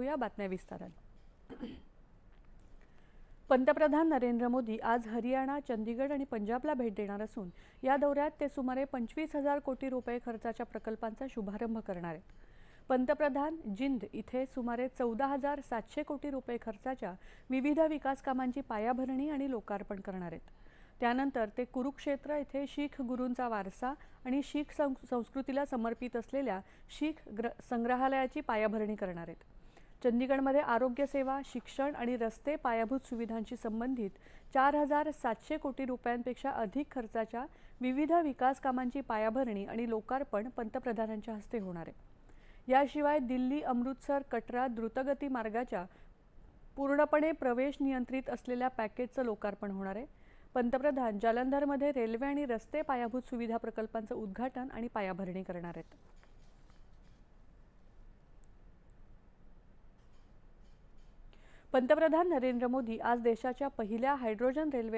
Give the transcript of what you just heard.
या बातम्या विस्ताराने। पंतप्रधान नरेंद्र मोदी आज हरियाणा, चंदीगड आणि पंजाबला भेट देणार असून या दौऱ्यात ते सुमारे 25,000 कोटी रुपये खर्चाच्या प्रकल्पांचा शुभारंभ करणार आहेत। पंतप्रधान जिंद इथे सुमारे 14,700 कोटी रुपये खर्चाच्या विविध विकास कामांची पायाभरणी आणि लोकार्पण करणार आहेत। त्यानंतर ते कुरुक्षेत्र इथे शीख गुरूंचा वारसा आणि शीख संस्कृतीला समर्पित असलेल्या शीख संग्रहालयाची पायाभरणी करणार आहेत। चंदीगडमध्ये आरोग्य सेवा, शिक्षण आणि रस्ते पायाभूत सुविधांशी संबंधित 4,700 कोटी रुपयांपेक्षा अधिक खर्चाच्या विविध विकास कामांची पायाभरणी आणि लोकार्पण पंतप्रधानांच्या हस्ते होणार आहे। याशिवाय दिल्ली, अमृतसर, कटरा द्रुतगती मार्गाच्या पूर्णपणे प्रवेश नियंत्रित असलेल्या पॅकेजचं लोकार्पण होणार आहे। पंतप्रधान जालंधरमध्ये रेल्वे आणि रस्ते पायाभूत सुविधा प्रकल्पांचं उद्घाटन आणि पायाभरणी करणार आहेत। पंतप्रधान नरेंद्र मोदी आज देशाच्या पहिल्या हायड्रोजन रेल्वे